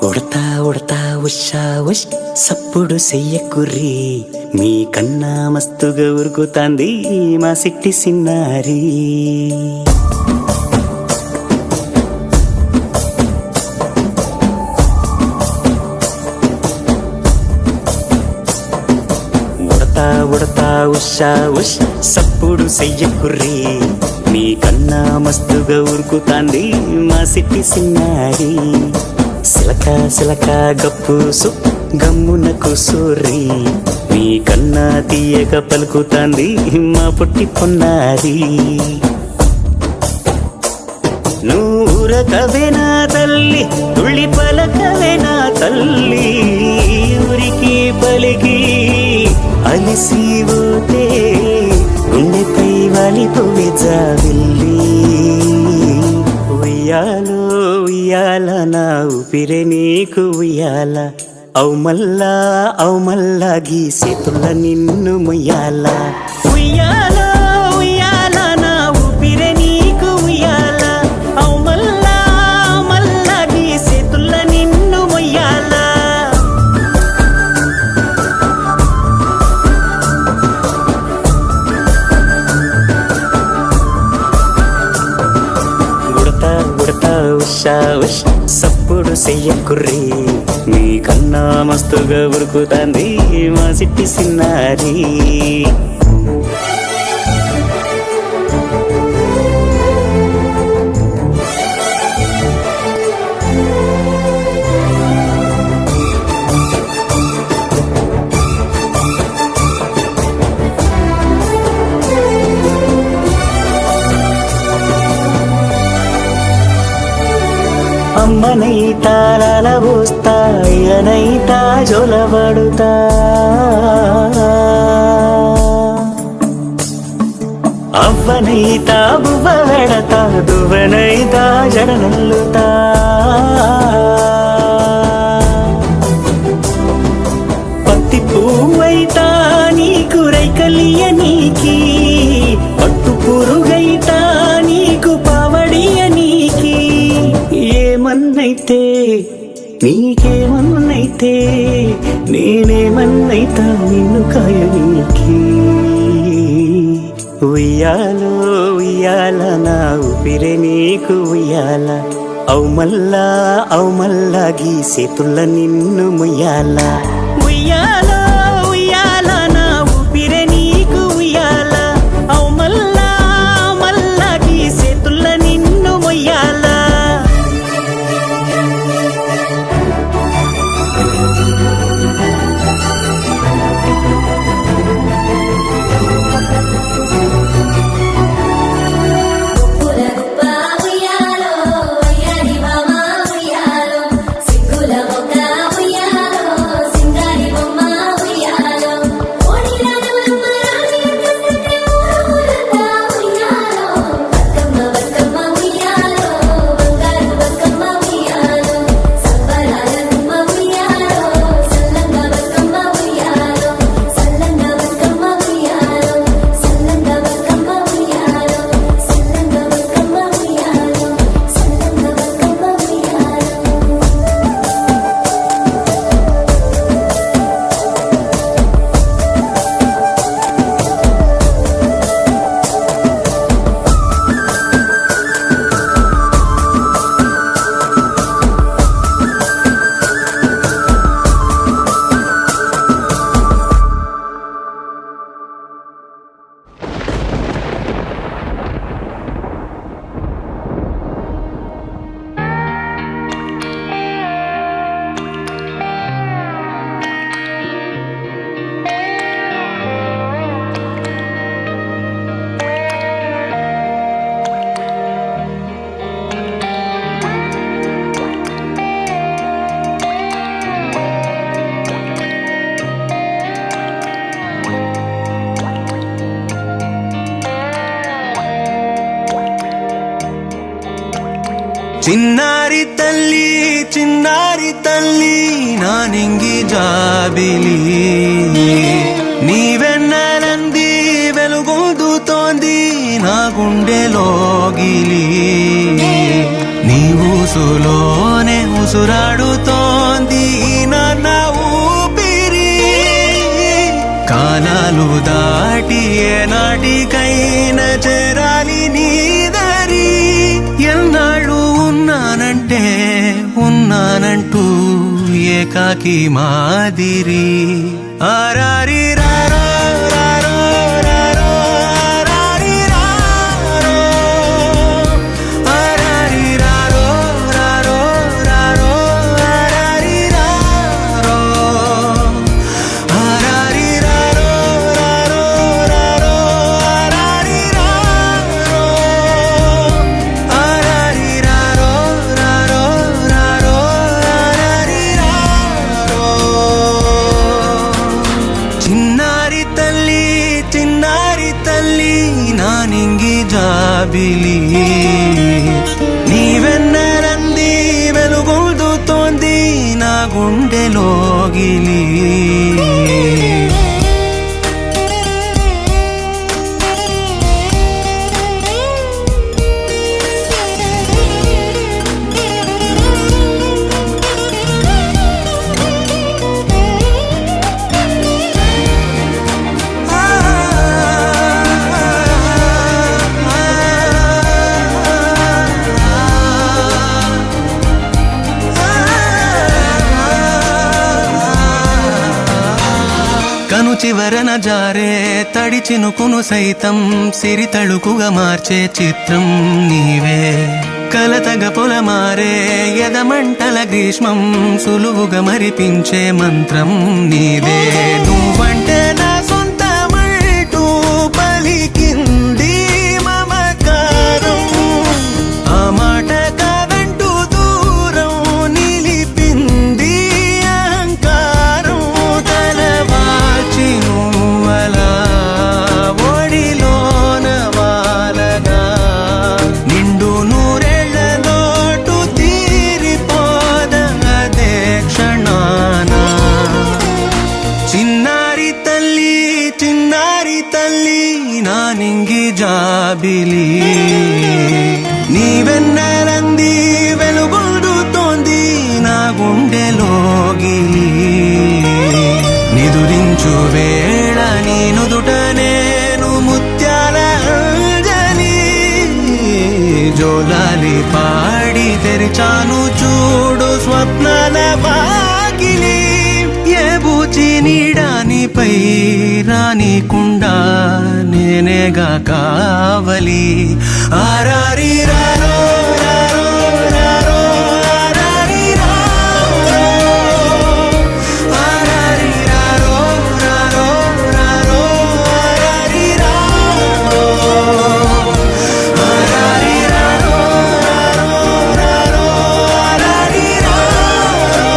ఉడతా ఉడతా ఉషా ఉష్ సప్పుడు చెయ్యకుర్రి మీ కన్నా మస్తుగా ఉరుకుతాంది మా సిట్టి సిన్నారి. ఉడతా ఉడతా ఉషా ఉష్ సప్పుడు చెయ్యకుర్రి మీ కన్నా మస్తుగా ఉరుకుతాంది మా సిట్టి సిన్నారి. సిలక సిలక గప్పుసు గమ్మున కూసూరి మీ కన్నా తీయక పలుకుతాంది మా పుట్టి పొన్నారి. నూరకవేనా తల్లి తుళ్ళి పలకవేనా తల్లి ఊరికి పలికి అలిసిపోతే గుండెపై వాలిపోవే జావిల్లి. ఉయ్యాలో ఉయ్యాల నా ఊపిరే నీకు ఉయ్యాల అవు మల్లా గీసేతుల నిన్ను ముయ్యాల. ఉయ్యాలో ఉయ్యాల నా ఊపిరే నీకు ఉయ్యాల అవు మల్లా గీసేతుల నిన్ను ముయ్యాల. ఉషా ఉష్ సప్పుడు చెయ్యకుర్రి మీ కన్నా మస్తుగా ఉరుకుతాంది మా సిట్టి సిన్నారి. అమ్మనైతా లాలబోస్తా అయ్యనైతా జొలబడుతా అవ్వనైతా బువ్వ వెడతా దువ్వనైతా జడనల్లుతా. పత్తి పువ్వైతా నీకు రైకలియ నీకి పట్టు పురుగైతా నీకు పావడియ నీకి. ఏమన్నైతే నీకేమన్నైతే నేనేమన్నైతా నిన్ను కాయనీకి. ఉయ్యాలో ఉయ్యాల నా ఊపిరే నీకు ఉయ్యాల అవు మల్లా గీసేతుల నిన్ను ముయ్యాల. ఉయ్యాలో ఉయ్యాల నా ఊపిరే నీకు ఉయ్యాల అవు మల్లా గీసేతుల నిన్ను ముయ్యాల. చిన్నారి తల్లి నా నింగి జాబిలి నీవెన్నెలంది వెలుగొందుతోంది నా గుండెలోగిలి. నీవు ఊసులోనే ఉసురాడుతోంది నాన్న ఊపిరి. కాలాలు దాటి ఏనాటికైనా చేరాలి నీదరి. ఎన్నాళ్ళు ఉన్నానంటూ ఏకాకి మాదిరి. ఆరారి రారో రారో రారో ఆరారి రారో ఆరారి రారో రారో రారో ఆరారి రారో ఆరారి రారో రారో రారో ఆరారి రారో ఆరారి రారో రారో రారో ఆరారి రారో. చిన్నారి తల్లి నా నింగి జాబిలి. నీవెన్నరంది వెలుగొందుతోంది నా గుండెలోగిలి. కను చివరన జారే తడి చినుకును సైతం సిరి తళుకుగా మార్చే చిత్రం నీవే. కలతగ పొలమారే ఎదమంటల గ్రీష్మం సులువుగా మరిపించే మంత్రం నీదే. నువ్వంటే నా సొంతమంటూ పలికింది మమకారం. ఆ మాట కాదంటూ దూరం నిలిపింది అహంకారం. తలవాల్చి నువ్వలా ఒడిలోన వాలగా నిండు నూరేళ్ల లోటు తీరిపోదదే క్షణాన. చిన్నారి తల్లి నా నింగి జాబిలి. నీవెన్నరంది వెలుగొందుతోంది నా గుండెలోగిలి. నిదురించు వేళ నీ నుదుట నేను ముత్యాల అంజలి. జోలాలి పాడి తెరిచాను చూడు స్వప్నాల వాకిలి. ఏ బూచి నీడానిపై రానికుండా నేనేగా కావలి. ఆరారి రారో రారో రారో ఆరారి రారో ఆరారి రారో రారో రారో ఆరారి రారో ఆరారి రారో రారో రారో ఆరారి రారో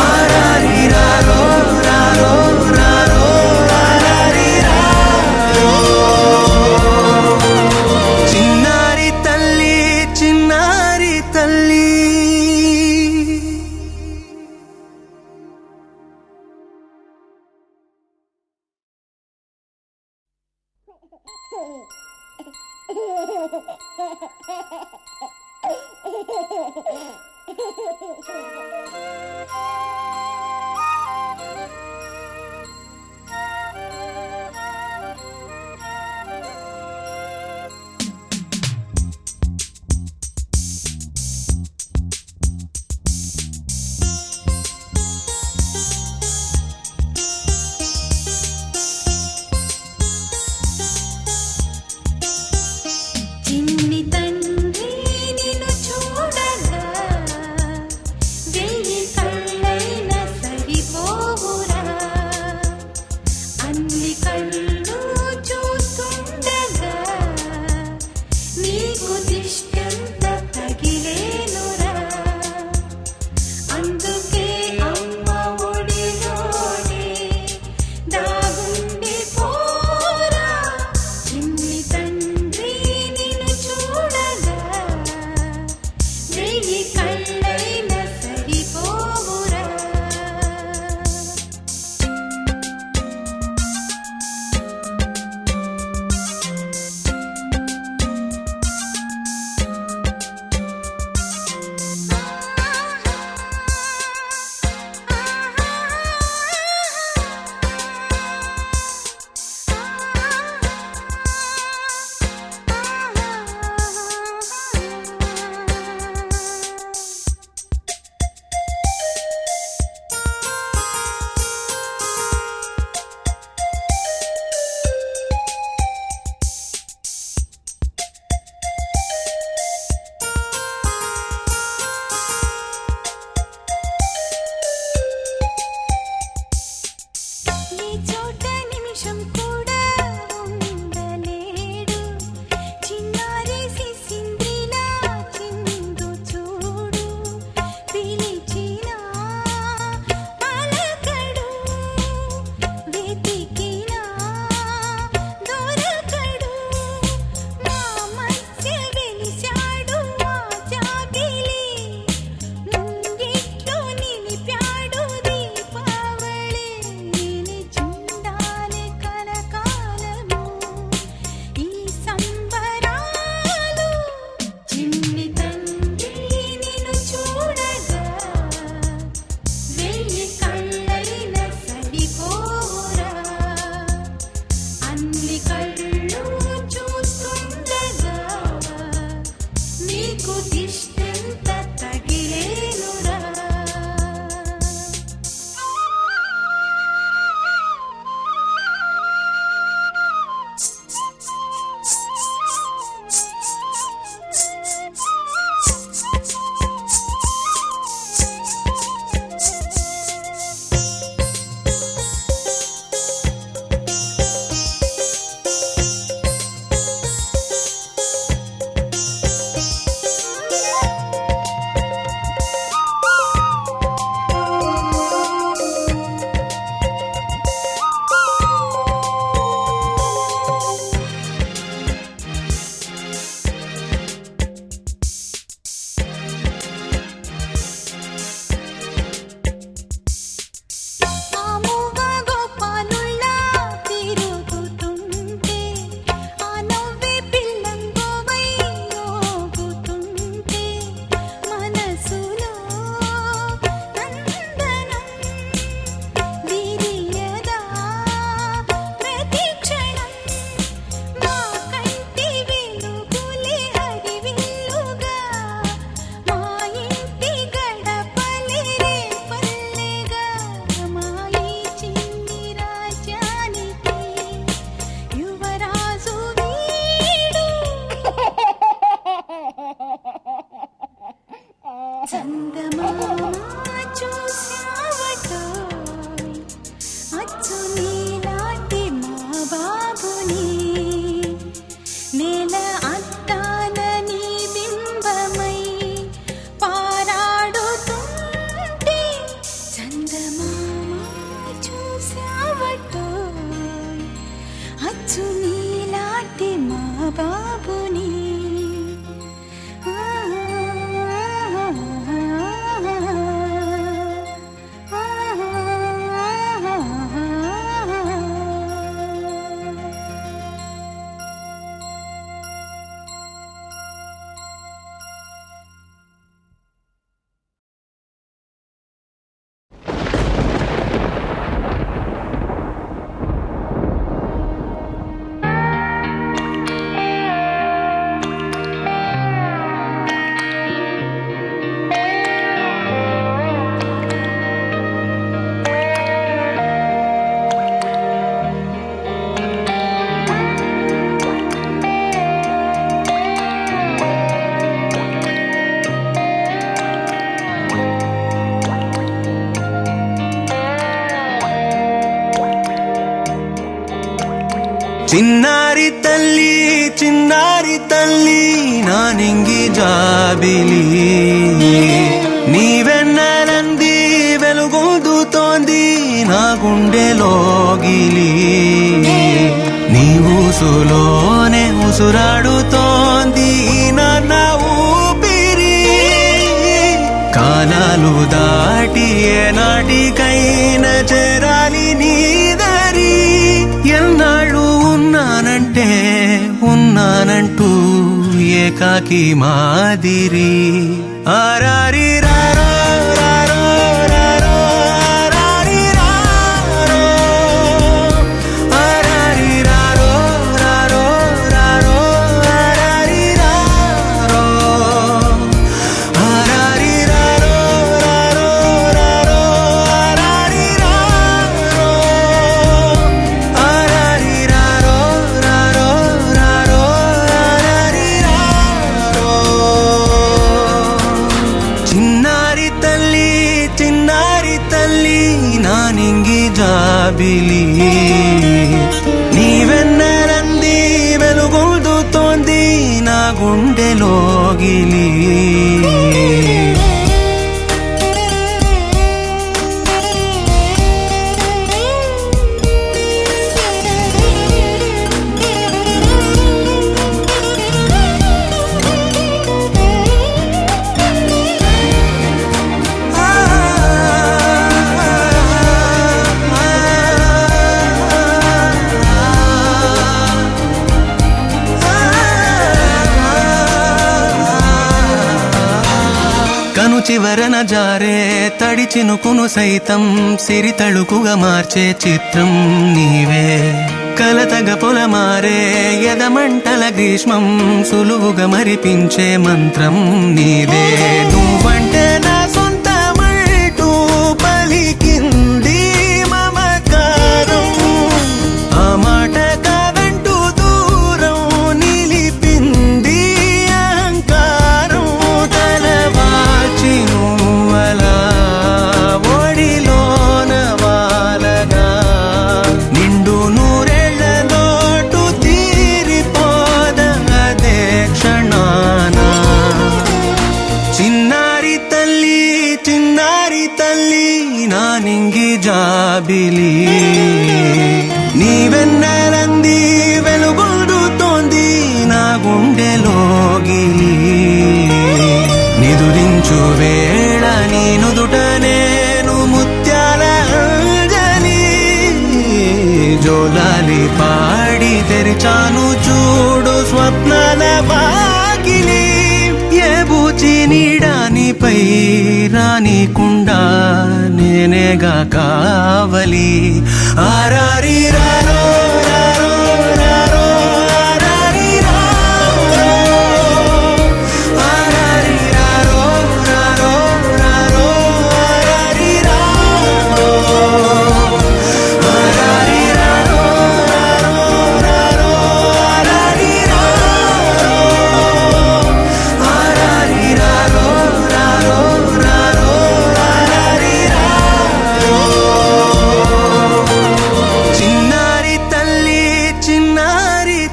ఆరారి రారో రారో రారో ఆరారి రారో. చిన్నారి తల్లి చిన్ని తండ్రి నిన్ను చూడగా వెయ్యి కళ్ళైనా సరిపోవురా. అన్ని కళ్ళు చూస్తుండగా నీకు దిష్టంత తగిలేనురా. అందుకే అమ్మ ఒడిలోనే దాగుండి పోరా. చిన్ని తండ్రి నిన్ను చూడగా వెయ్యి కళ్ళైనా సరిపోవురా. చిన్నారి తల్లి నానింగి జాబిలి నీవెన్నెలంది వెలుగొందుతోంది నా గుండెలోగిలి నీ ఊసులోనే ఉసురాడుతోంది నా ఊపిరి కాలాలు దాటి ఏనాటికైనా చేరాలి నీ దరి ఎన్నాళ్ళు ఉన్నానంటూ ఏకాకి మాదిరి ఆరారి రారో రారో రారో ఆరారి రారో ఆరారి రారో రారో రారో ఆరారి రారో ఆరారి రారో రారో రారో ఆరారి రారో ఆరారి రారో రారో రారో ఆరారి రారో చిన్నారి తల్లి నానింగి జాబిలి నీవెన్నెలంది వెలుగొందుతోంది నా గుండెలోగిలి కను చివరన జారే తడి చినుకును సైతం సిరి తళుకుగా మార్చే చిత్రం నీవే కలతగ పొలమారే ఎదమంటల గ్రీష్మం సులువుగా మరిపించే మంత్రం నీవే నువ్వంటే నా సొంతమంటూ పలికింది మమకారం ఆ మాట కాదంటూ దూరం నిలిపింది అహంకారం తలవాచి నువ్వలా ఒడిలోన వాలగా నిండు నూరేళ్ల లోటు తీరిపోదదే క్షణాన చిన్నారి తల్లి నానింగి జాబిలి నీవెన్నెలంది వెలుగొందుతోంది నా గుండెలోగిలి నిదురించు వేళ నీ నుదుట నేను ముత్యాల అంజలి జోలాలి పాడి తెరిచాను చూడు స్వప్నాల వాకిలి ఏ బూచి నీడానిపై రానికుండా నేనేగా కావలి ఆరారి రారో రారో రారో ఆరారి రారో ఆరారి రారో రారో రారో ఆరారి రారో ఆరారి రారో రారో రారో ఆరారి రారో ఆరారి రారో రారో రారో ఆరారి రారో చిన్నారి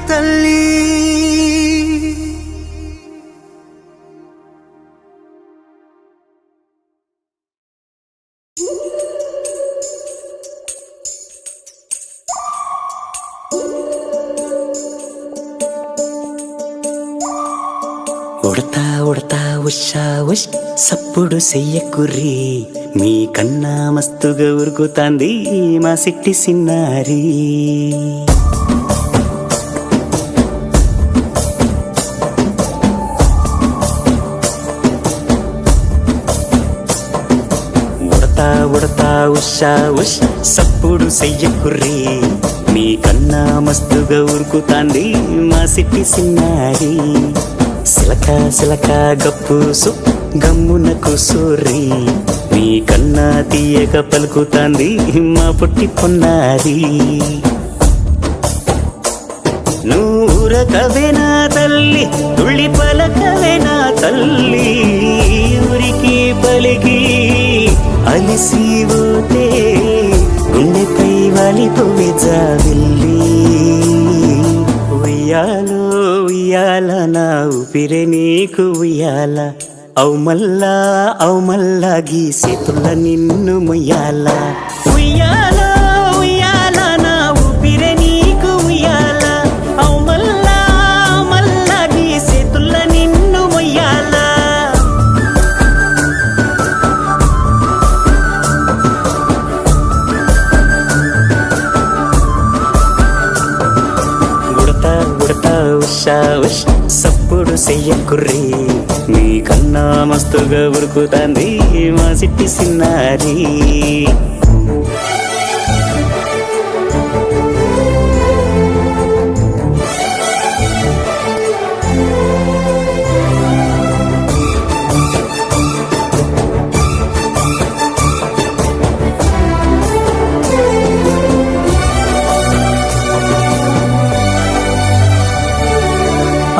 తల్లి ఉడతా ఉడతా ఉషా ఉష్ సప్పుడు చెయ్యకుర్రి మీ కన్నా మస్తుగా ఉరుకుతాంది మా సిట్టి సిన్నారి ఉడతా ఉషా ఉష్ సప్పుడు చెయ్యకుర్రి మీ కన్నా మస్తుగా ఉరుకుతాంది మా సిట్టి సిన్నారి సిలక సిలక గప్పుసు గమ్మున కూసోర్రి మీ కన్నా తీయక పలుకుతాంది మా పుట్టి పొన్నారి నూరకవేనా తల్లి తుళ్ళి పలకవేనా తల్లి ఊరికి పలికి అలిసిపోతే గుండెపై వాలిపోవే జాబిల్లి ఊపిరే నీకు ఉయ్యాల అవు మల్లా గీసేతుల్ల నిన్ను మొయ్యాల ఉయ్యాల ఉయ్యాల నా ఊపిరే నీకు ఉయ్యాల అవు మల్లా గీసేతుల్ల నిన్ను మొయ్యాల ఉడతా ఉషా ఉష్ సప్పుడు చెయ్యకుర్రీ మీ కన్నా మస్తుగా ఉరుకుతాంది మా సిట్టి సిన్నారి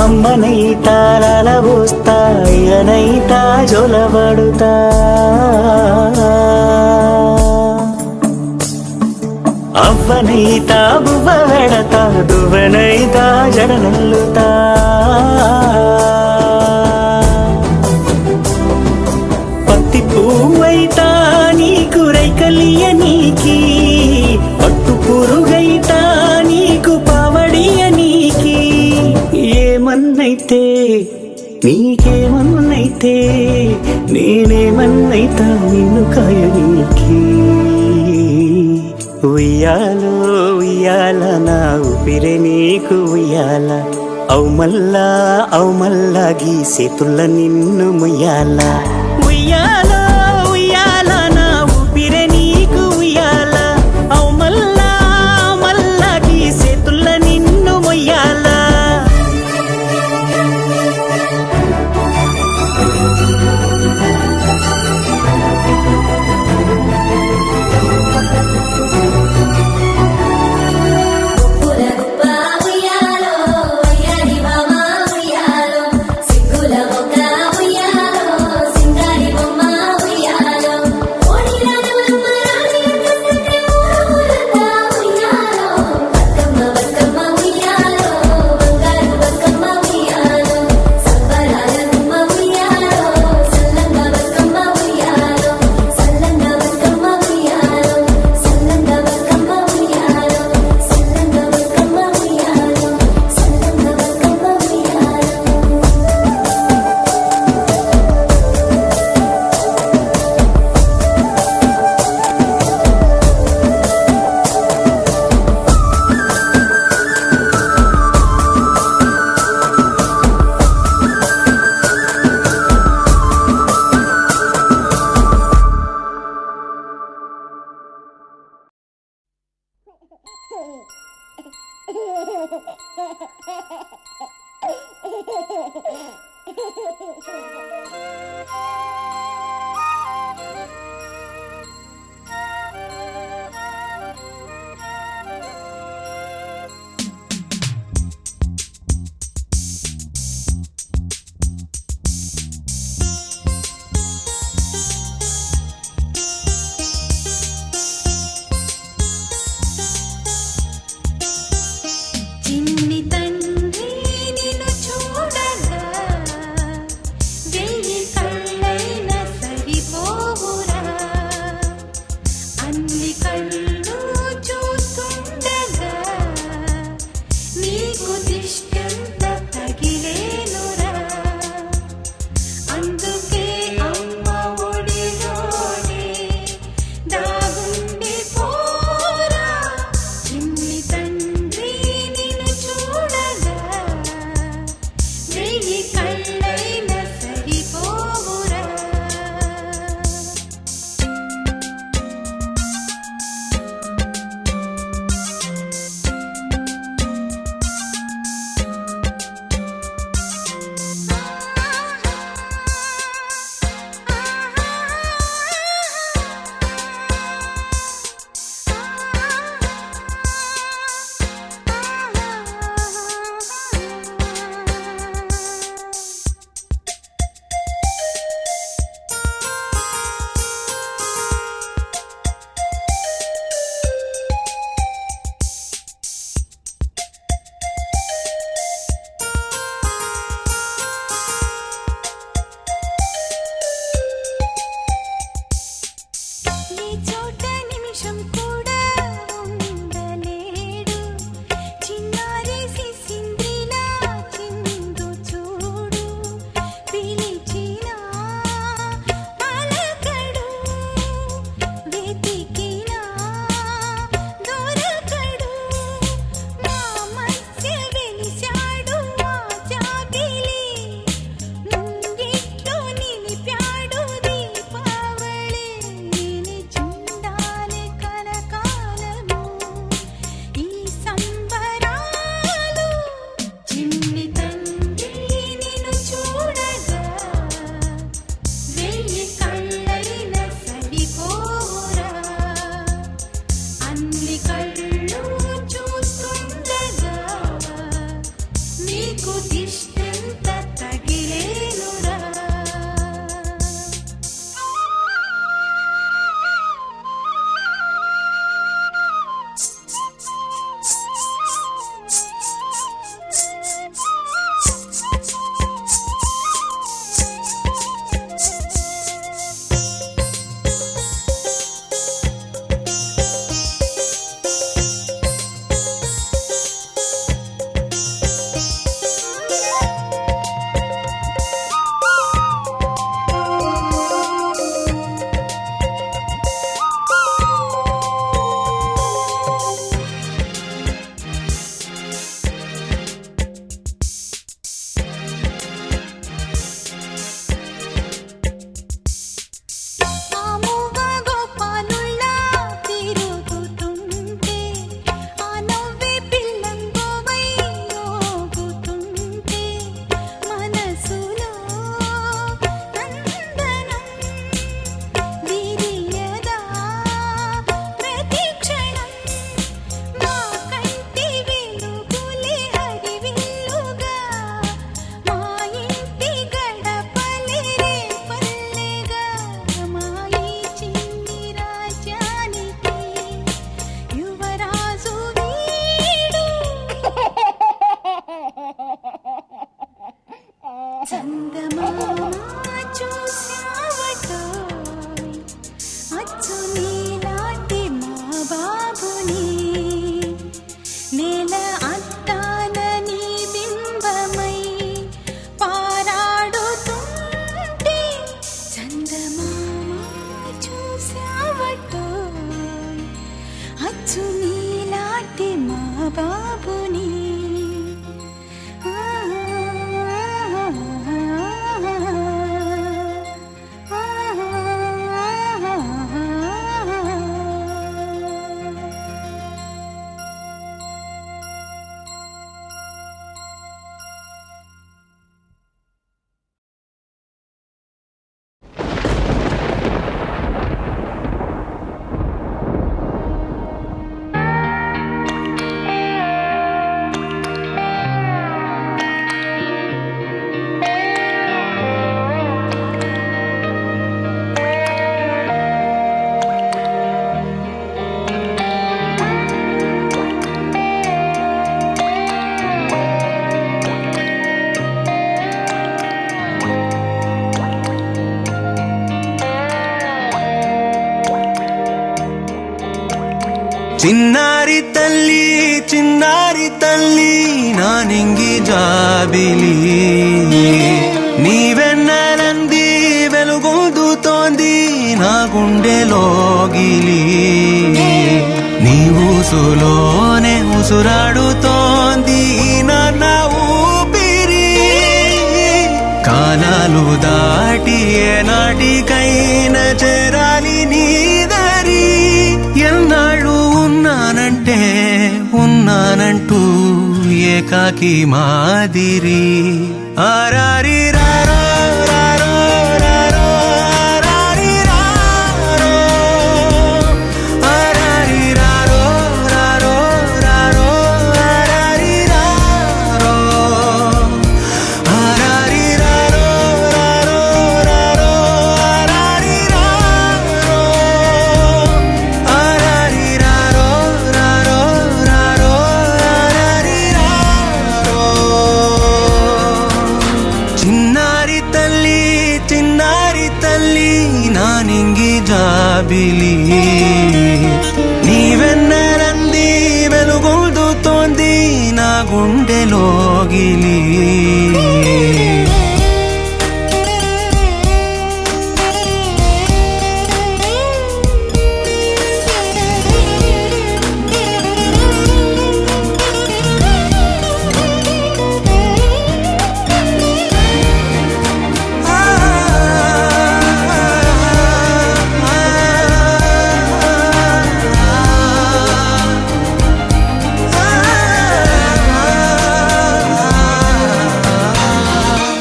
అమ్మనైతా లలబోస్తా ఇలనైతా జొలబడుతా అవ్వనైతా బువ్వ వెడతా దువ్వనైతా జడనల్లుతా పత్తి పువ్వైతా నీకు రైకలియ నీకి పట్టు పురుగైతా నీకు పావడియ నీకి ఏమన్నైతే నీకేమన్నైతే నేనేమన్నైతా నిన్ను కాయనీకి ఉయ్యాలో ఉయ్యాల నా ఊపిరే నీకు ఉయ్యాల అవు మల్లా గీసేతుల్ల నిన్ను మొయ్యాల ఉయ్యాల ఉయ్యాల నా ఊపిరే నీకు ఉయ్యాల అవు మల్లా గీసేతుల్ల నిన్ను మొయ్యాల చిన్ని తండ్రి నిన్ను చూడగా వెయ్యి కళ్ళై చందమామ చూశావటోయ్ అచ్చు నీలాంటి మా బాబుని నేల అద్దాన నీ బింబమై పారాడుతుంటే చందమామ చూశావటోయ్ అచ్చు నీలాంటి మా బాబుని చిన్నారి తల్లి చిన్నారి తల్లి నా నింగి జాబిలి నీవెన్నెలంది వెలుగొందుతోంది నా గుండెలోగిలి నీ ఊసులోనే ఉసురాడుతోంది నా ఊపిరి కాలాలు దాటి ఏనాటికైనా చేరాలి నీ దరి ఎన్నాళ్ళు ఉన్నానంటూ ఏకాకి మాదిరి ఆరారి రారో రారో రారో ఆరారి రారో ఆరారి రారో రారో రారో ఆరారి రారో ఆరారి రారో రారో రారో ఆరారి రారో ఆరారి రారో రారో రారో ఆరారి రారో చిన్నారి తల్లి నా నింగి జాబిలి నీవెన్నెలంది వెలుగొందుతోంది నా గుండెలోగిలి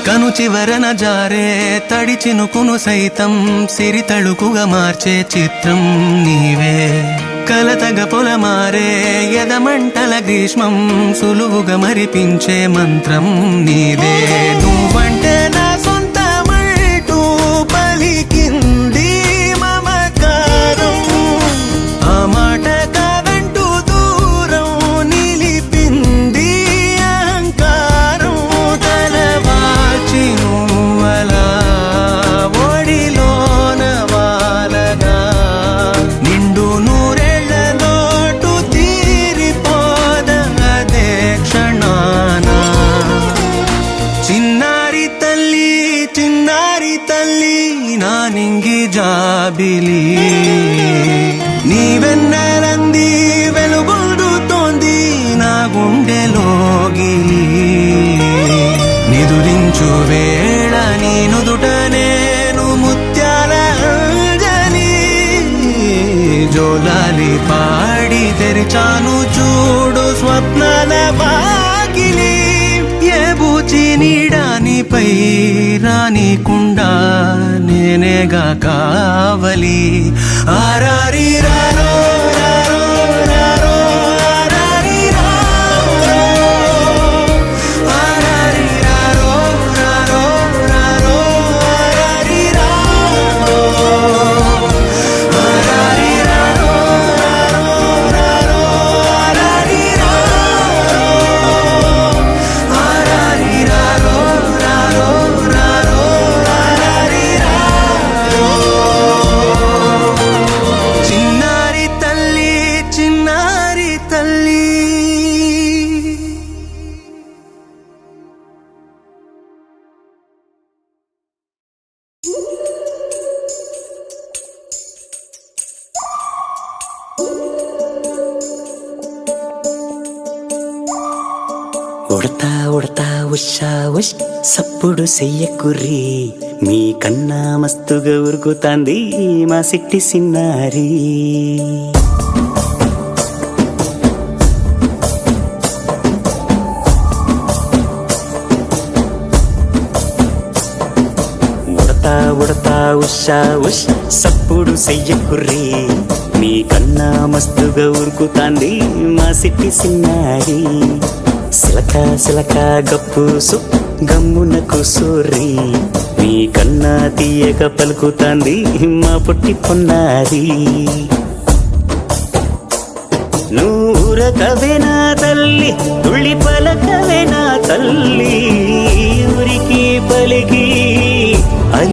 కను చివరన జారే తడి చినుకును సైతం సిరి తళుకుగా మార్చే చిత్రం నీవే కలతగ పొలమారే ఎదమంటల గ్రీష్మం సులువుగా మరిపించే మంత్రం నీదే నువ్వంటే నా సొంతమంటూ పలికింది మమకారం ఆ మాట కాదంటూ దూరం నిలిపింది అహంకారం తలవాచి నువ్వలా ఒడిలోన వాలగా నిండు నూరేళ్ల లోటు తీరిపోదదే క్షణాన చిన్నారి తల్లి నా నింగి జాబిలి నీవెన్నెలంది వెలుగొందుతోంది నా గుండెలోగిలి నిదురించు వేళ నీ నుదుట నేను ముత్యాల అంజలి జోలాలి పాడి తెరిచాను చూడు స్వప్నాల వాకిలి ఏ బూచి నీడానిపై రానికుండా నేనేగా కావలి ఆరారి రారో రారో రారో ఆరారి రారో ఆరారి రారో రారో రారో ఆరారి రారో ఆరారి రారో రారో రారో ఆరారి రారో ఆరారి రారో రారో ఉడతా ఉడతా ఉషా ఉష్ సప్పుడు చెయ్యకుర్రి మీ కన్నా మస్తుగా ఉరుకుతాంది మా సిట్టి సిన్నారి. ఉడతా ఉడతా ఉషా ఉష్ సప్పుడు చెయ్యకుర్రి మీ కన్నా మస్తుగా ఉరుకుతాంది మా సిట్టి సిన్నారి. సిలక సిలక గప్పుసు గమ్మున కూసోర్రి మీ కన్నా తీయక పలుకుతాంది మా పొట్టి పొన్నారి. నూరకవే నా తల్లి తుళ్ళి పలకవే నా తల్లి ఊరికి పలికి